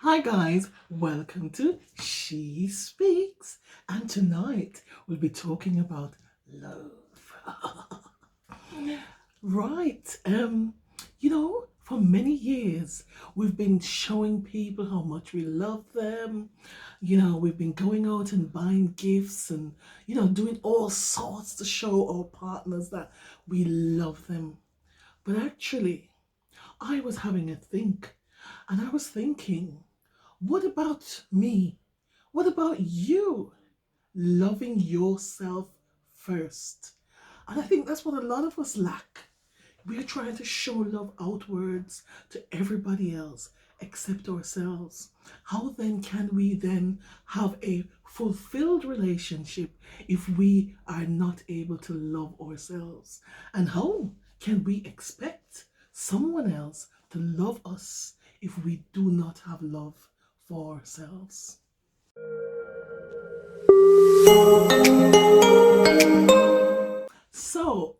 Hi guys, welcome to She Speaks, and tonight we'll be talking about love. Right, for many years we've been showing people how much we love them. We've been going out and buying gifts and, doing all sorts to show our partners that we love them. But actually, I was having a think, and I was thinking, what about me? What about you? Loving yourself first. And I think that's what a lot of us lack. We're trying to show love outwards to everybody else except ourselves. How then can we then have a fulfilled relationship if we are not able to love ourselves? And how can we expect someone else to love us if we do not have love for ourselves? So,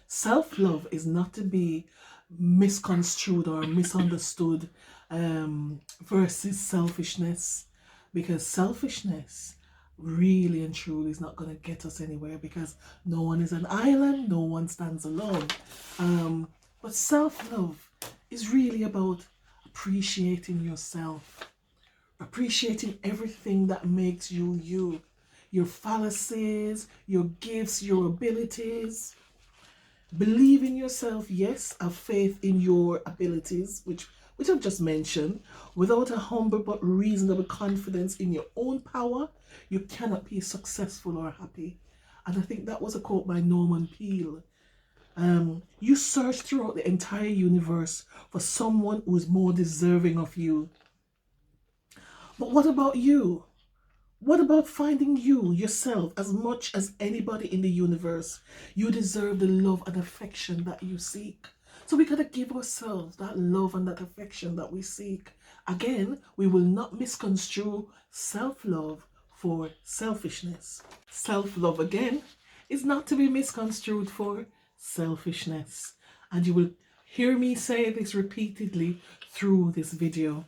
self-love is not to be misconstrued or misunderstood versus selfishness, because selfishness really and truly is not going to get us anywhere, because no one is an island, no one stands alone. But self-love is really about appreciating yourself, appreciating everything that makes you you, your fallacies, your gifts, your abilities. Believe in yourself, yes, have faith in your abilities, which I've just mentioned. Without a humble but reasonable confidence in your own power, you cannot be successful or happy. And I think that was a quote by Norman Peale. You search throughout the entire universe for someone who is more deserving of you. But what about you? What about finding you, yourself, as much as anybody in the universe? You deserve the love and affection that you seek. So we gotta give ourselves that love and that affection that we seek. Again, we will not misconstrue self-love for selfishness. Self-love, again, is not to be misconstrued for selfishness. And you will hear me say this repeatedly through this video.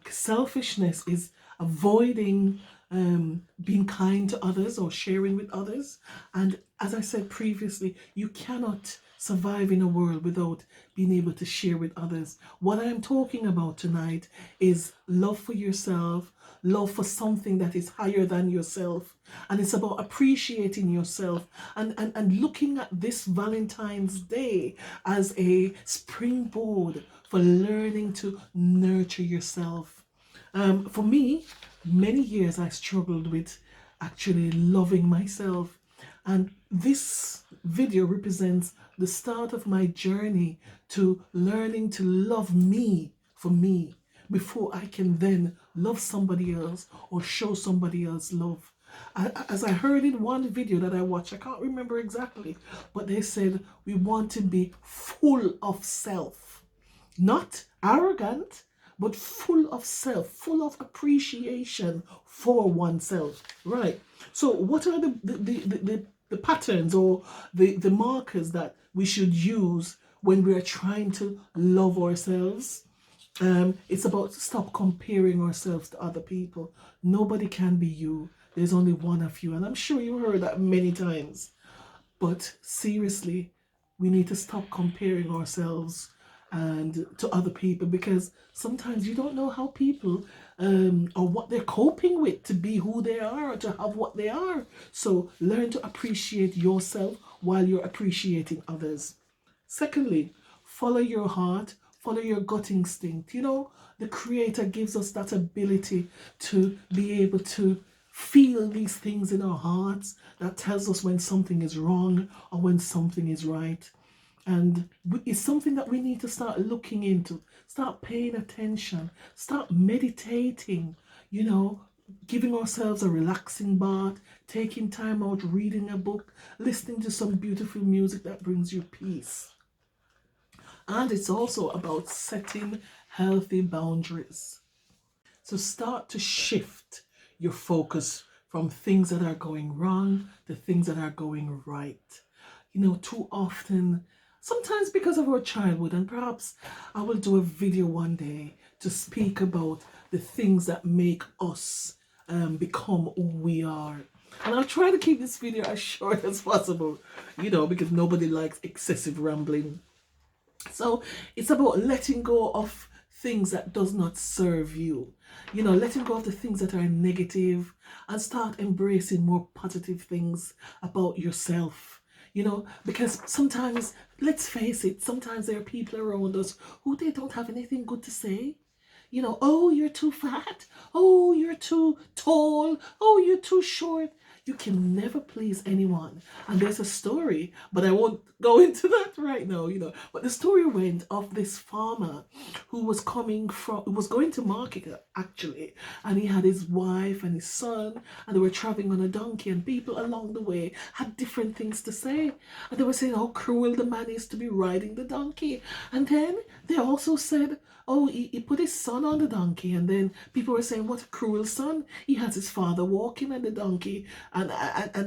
Selfishness is avoiding being kind to others or sharing with others. And as I said previously, you cannot survive in a world without being able to share with others. What I am talking about tonight is love for yourself, love for something that is higher than yourself. And it's about appreciating yourself and looking at this Valentine's Day as a springboard for learning to nurture yourself. For me, many years I struggled with actually loving myself. And this video represents the start of my journey to learning to love me for me before I can then love somebody else or show somebody else love. As I heard in one video that I watched, I can't remember exactly, but they said we want to be full of self, not arrogant, but full of self, full of appreciation for oneself. Right. So what are the patterns or the markers that we should use when we are trying to love ourselves? It's about stop comparing ourselves to other people. Nobody can be you. There's only one of you. And I'm sure you heard that many times. But seriously, we need to stop comparing ourselves and to other people, because sometimes you don't know how people or what they're coping with to be who they are or to have what they are. So learn to appreciate yourself while you're appreciating others. Secondly, follow your heart, follow your gut instinct. The Creator gives us that ability to be able to feel these things in our hearts that tells us when something is wrong or when something is right. And it's something that we need to start looking into, start paying attention, start meditating, giving ourselves a relaxing bath, taking time out, reading a book, listening to some beautiful music that brings you peace. And it's also about setting healthy boundaries. So start to shift your focus from things that are going wrong to things that are going right. Too often, sometimes because of our childhood, and perhaps I will do a video one day to speak about the things that make us become who we are. And I'll try to keep this video as short as possible, because nobody likes excessive rambling. So it's about letting go of things that does not serve you. Letting go of the things that are negative and start embracing more positive things about yourself. Because sometimes, let's face it, sometimes there are people around us who they don't have anything good to say. Oh, you're too fat. Oh, you're too tall. Oh, you're too short. You can never please anyone. And there's a story, but I won't go into that right now, But the story went of this farmer who was going to market actually, and he had his wife and his son, and they were traveling on a donkey, and people along the way had different things to say. And they were saying how cruel the man is to be riding the donkey. And then they also said, oh, he put his son on the donkey, and then people were saying, what a cruel son. He has his father walking on the donkey, and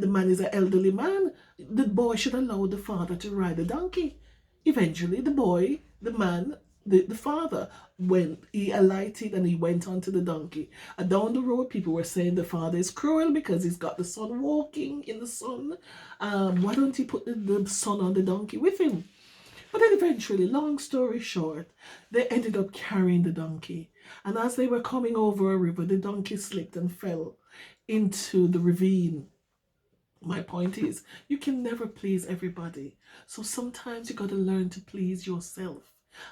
the man is an elderly man. The boy should allow the father to ride the donkey. Eventually, the father, he alighted and he went onto the donkey. And down the road, people were saying the father is cruel because he's got the son walking in the sun. Why don't he put the son on the donkey with him? But then eventually, long story short, they ended up carrying the donkey. And as they were coming over a river, the donkey slipped and fell into the ravine. My point is, you can never please everybody. So sometimes you got to learn to please yourself.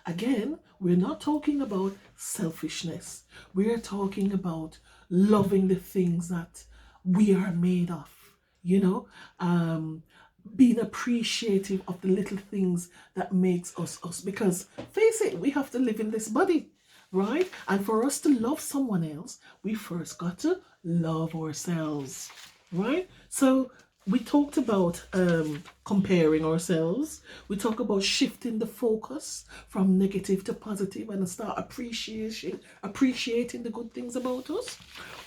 Again, we're not talking about selfishness. We're talking about loving the things that we are made of, being appreciative of the little things that makes us us. Because face it, we have to live in this body, right? And for us to love someone else, we first got to love ourselves, right? So we talked about comparing ourselves. We talk about shifting the focus from negative to positive and start appreciating the good things about us.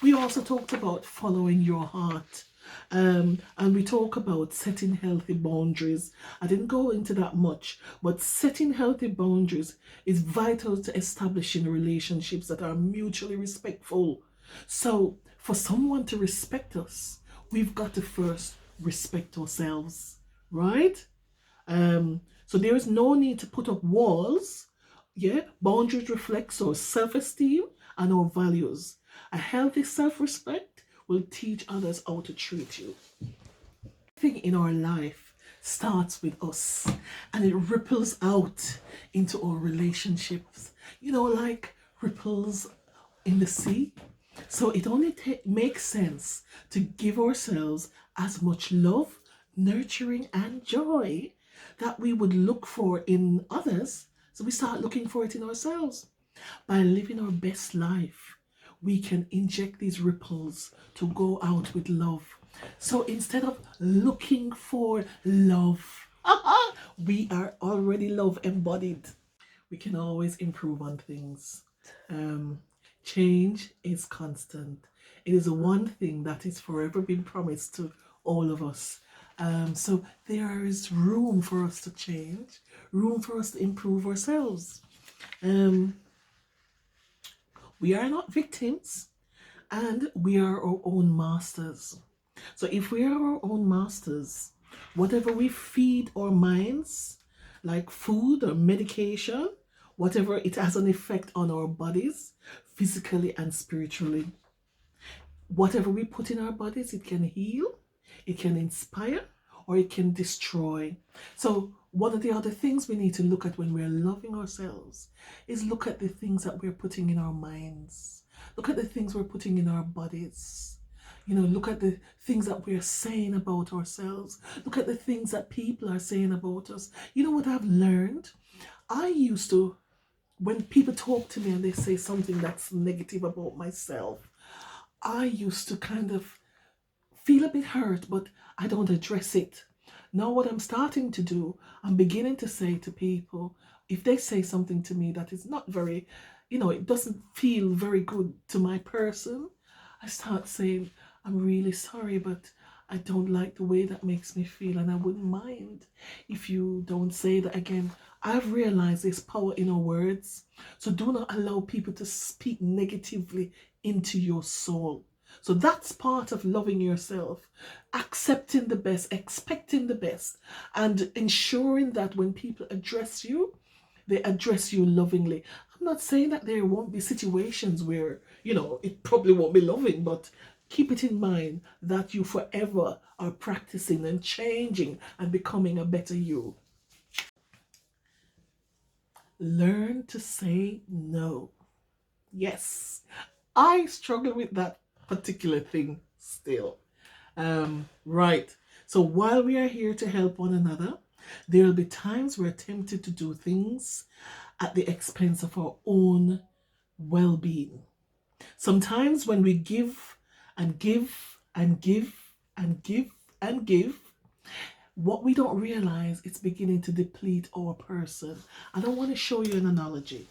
We also talked about following your heart. And we talk about setting healthy boundaries. I didn't go into that much, but setting healthy boundaries is vital to establishing relationships that are mutually respectful. So for someone to respect us, we've got to first respect ourselves, right? So there is no need to put up walls. Yeah, boundaries reflect our self-esteem and our values. A healthy self-respect will teach others how to treat you. Everything in our life starts with us and it ripples out into our relationships, like ripples in the sea. So it only makes sense to give ourselves as much love, nurturing, and joy that we would look for in others. So we start looking for it in ourselves. By living our best life, we can inject these ripples to go out with love. So instead of looking for love, we are already love embodied. We can always improve on things. Change is constant. It is one thing that is forever been promised to all of us. So there is room for us to change, room for us to improve ourselves. We are not victims, and we are our own masters. So if we are our own masters, whatever we feed our minds, like food or medication, whatever, it has an effect on our bodies, physically and spiritually. Whatever we put in our bodies, it can heal, it can inspire, or it can destroy. So one of the other things we need to look at when we're loving ourselves is look at the things that we're putting in our minds. Look at the things we're putting in our bodies. Look at the things that we're saying about ourselves. Look at the things that people are saying about us. You know what I've learned? I used to, when people talk to me and they say something that's negative about myself, I used to kind of feel a bit hurt, but I don't address it. Now what I'm starting to do, I'm beginning to say to people, if they say something to me that is not very, it doesn't feel very good to my person, I start saying, I'm really sorry, but I don't like the way that makes me feel, and I wouldn't mind if you don't say that again. I've realized there's power in our words, so do not allow people to speak negatively into your soul. So that's part of loving yourself, accepting the best, expecting the best, and ensuring that when people address you, they address you lovingly. I'm not saying that there won't be situations where, it probably won't be loving, but keep it in mind that you forever are practicing and changing and becoming a better you. Learn to say no. Yes, I struggle with that particular thing still. Right. So while we are here to help one another, there will be times we're tempted to do things at the expense of our own well being. Sometimes when we give and give and give and give and give, what we don't realize, it's beginning to deplete our person. And I want to show you an analogy.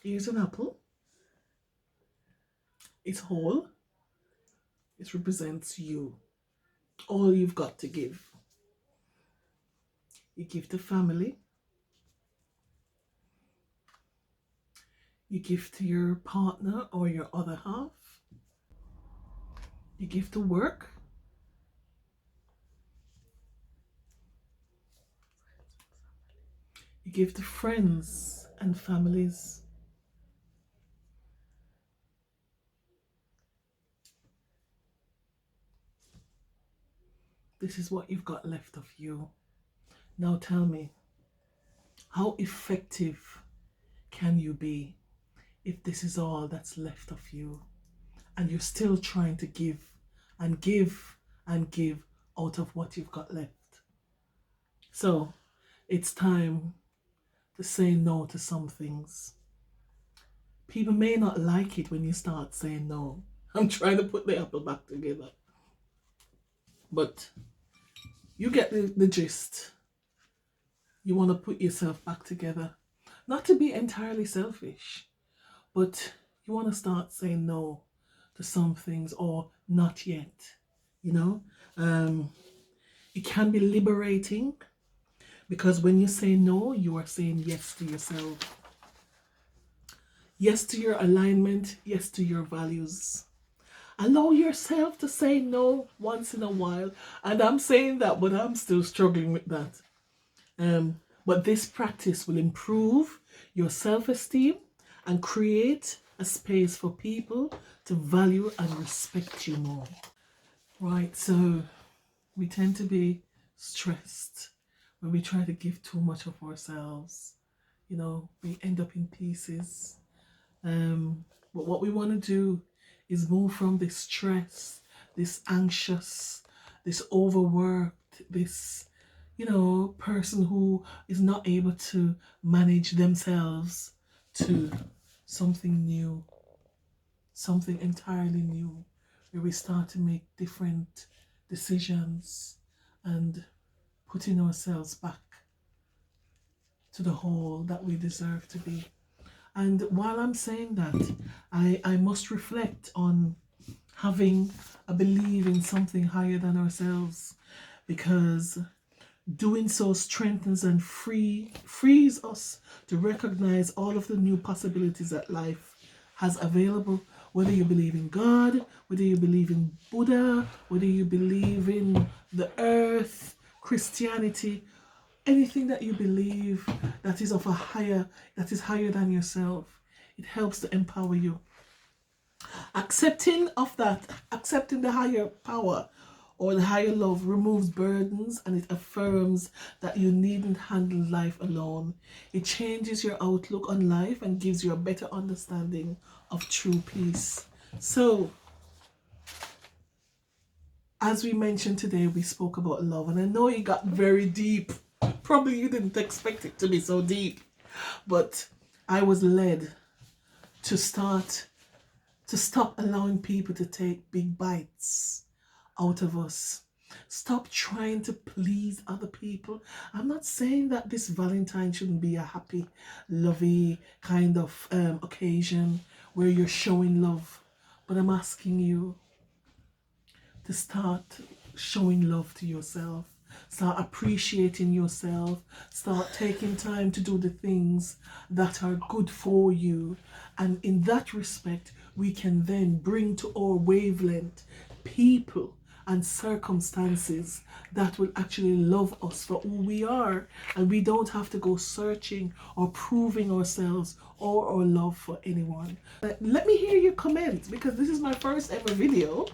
Here's an apple. It's whole. It represents you. All you've got to give. You give to family. You give to your partner or your other half. You give to work. You give to friends and families. This is what you've got left of you. Now tell me, how effective can you be if this is all that's left of you and you're still trying to give and give and give out of what you've got left? So it's time to say no to some things. People may not like it when you start saying no. I'm trying to put the apple back together. But you get the gist. You want to put yourself back together. Not to be entirely selfish, but you want to start saying no to some things, or not yet. You know, it can be liberating, because when you say no, you are saying yes to yourself. Yes to your alignment, yes to your values. Allow yourself to say no once in a while. And I'm saying that, but I'm still struggling with that. But this practice will improve your self-esteem and create a space for people to value and respect you more. Right, so we tend to be stressed when we try to give too much of ourselves. We end up in pieces. But what we want to do is move from this stress, this anxious, this overworked, this person who is not able to manage themselves, to something new, something entirely new, where we start to make different decisions and putting ourselves back to the whole that we deserve to be. And while I'm saying that, I must reflect on having a belief in something higher than ourselves, because doing so strengthens and frees us to recognize all of the new possibilities that life has available. Whether you believe in God, whether you believe in Buddha, whether you believe in the earth, Christianity, anything that you believe that is that is higher than yourself, it helps to empower you. Accepting the higher power or the higher love removes burdens, and it affirms that you needn't handle life alone. It changes your outlook on life and gives you a better understanding of true peace. So, as we mentioned today, we spoke about love, and I know it got very deep. Probably you didn't expect it to be so deep, but I was led to stop allowing people to take big bites out of us. Stop trying to please other people. I'm not saying that this Valentine shouldn't be a happy, lovey kind of occasion where you're showing love, but I'm asking you to start showing love to yourself, start appreciating yourself, start taking time to do the things that are good for you. And in that respect, we can then bring to our wavelength people and circumstances that will actually love us for who we are. And we don't have to go searching or proving ourselves or our love for anyone. Let me hear your comments, because this is my first ever video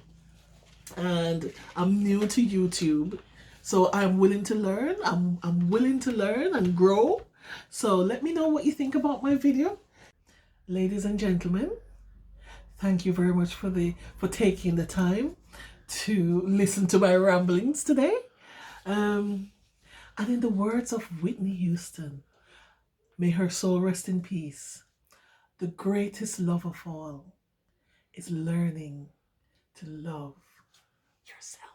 and I'm new to YouTube. So I'm willing to learn. I'm willing to learn and grow. So let me know what you think about my video. Ladies and gentlemen, thank you very much for taking the time to listen to my ramblings today. And in the words of Whitney Houston, may her soul rest in peace. The greatest love of all is learning to love yourself.